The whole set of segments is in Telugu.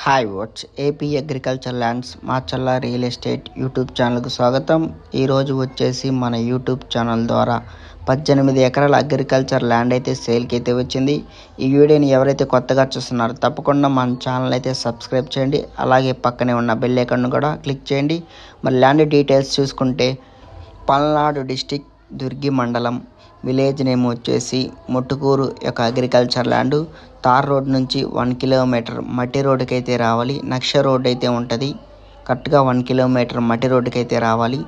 Hi what's AP agriculture lands Macherla real estate YouTube ఛానల్కు స్వాగతం. ఈరోజు వచ్చేసి మన యూట్యూబ్ ఛానల్ ద్వారా 18 ఎకరాల అగ్రికల్చర్ ల్యాండ్ అయితే సేల్కి అయితే వచ్చింది. ఈ వీడియోని ఎవరైతే కొత్తగా చూస్తున్నారో తప్పకుండా మన ఛానల్ అయితే సబ్స్క్రైబ్ చేయండి. అలాగే పక్కనే ఉన్న బెల్ ఐకాన్ కూడా క్లిక్ చేయండి. మరి ల్యాండ్ డీటెయిల్స్ చూసుకుంటే పల్నాడు డిస్టిక్ దుర్గి మండలం, విలేజ్ నేమ్ వచ్చేసి ముట్టుకూరు యొక్క అగ్రికల్చర్ ల్యాండ్. తార్ రోడ్ నుంచి 1 కిలోమీటర్ మట్టి రోడ్డుకి అయితే రావాలి. నక్ష రోడ్ అయితే ఉంటుంది. కరెక్ట్గా 1 కిలోమీటర్ మట్టి రోడ్డుకి అయితే రావాలి.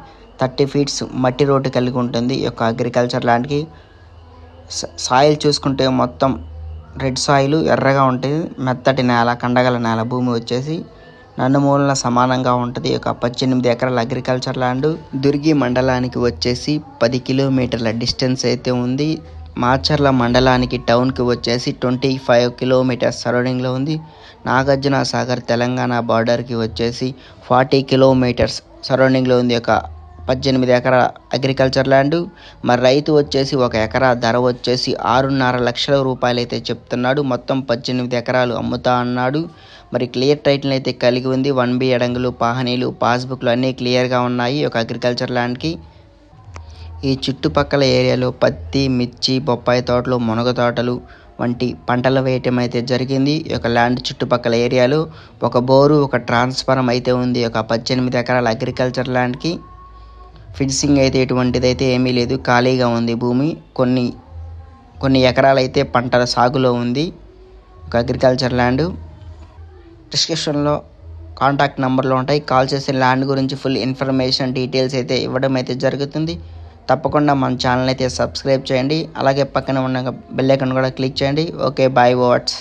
30 ఫీట్స్ మట్టి రోడ్డు కలిగి ఉంటుంది ఈ యొక్క అగ్రికల్చర్ ల్యాండ్కి. సాయిల్ చూసుకుంటే మొత్తం రెడ్ సాయిల్ ఎర్రగా ఉంటుంది. మెత్తటి నేల, కండగల నేల భూమి వచ్చేసి నన్నుమూలన సమానంగా ఉంటుంది. ఈ యొక్క 18 ఎకరాల అగ్రికల్చర్ ల్యాండ్ దుర్గి మండలానికి వచ్చేసి 10 కిలోమీటర్ల డిస్టెన్స్ అయితే ఉంది. మాచర్ల మండలానికి టౌన్కి వచ్చేసి 25 కిలోమీటర్స్ సరౌండింగ్లో ఉంది. నాగార్జున సాగర్ తెలంగాణ బార్డర్కి వచ్చేసి 40 కిలోమీటర్స్ సరౌండింగ్లో ఉంది యొక్క 18 ఎకరాల అగ్రికల్చర్ ల్యాండ్. మరి రైతు వచ్చేసి 1 ఎకరా ధర వచ్చేసి 6.5 లక్షల రూపాయలు అయితే చెప్తున్నాడు. మొత్తం 18 ఎకరాలు అమ్ముతా అన్నాడు. మరి క్లియర్ టైటిల్ అయితే కలిగి ఉంది. 1B ఎడంగులు, పాహనీలు, పాస్బుక్లు అన్నీ క్లియర్గా ఉన్నాయి ఒక అగ్రికల్చర్ ల్యాండ్కి. ఈ చుట్టుపక్కల ఏరియాలో పత్తి, మిర్చి, బొప్పాయి తోటలు, మునగ తోటలు వంటి పంటలు వేయటం అయితే జరిగింది. ఈ యొక్క ల్యాండ్ చుట్టుపక్కల ఏరియాలో ఒక బోరు, ఒక ట్రాన్స్ఫార్మర్ అయితే ఉంది ఒక 18 ఎకరాల అగ్రికల్చర్ ల్యాండ్కి. ఫిన్సింగ్ అయితే ఎటువంటిదైతే ఏమీ లేదు, ఖాళీగా ఉంది భూమి. కొన్ని ఎకరాలు అయితే పంటల సాగులో ఉంది ఒక అగ్రికల్చర్ ల్యాండ్. డిస్క్రిప్షన్లో కాంటాక్ట్ నెంబర్లు ఉంటాయి. కాల్ చేసి ల్యాండ్ గురించి ఫుల్ ఇన్ఫర్మేషన్ డీటెయిల్స్ అయితే ఇవ్వడం అయితే జరుగుతుంది. తప్పకుండా మన ఛానల్ అయితే సబ్స్క్రైబ్ చేయండి. అలాగే పక్కన ఉన్న బెల్ ఐకాన్ కూడా క్లిక్ చేయండి. Okay, boy what's.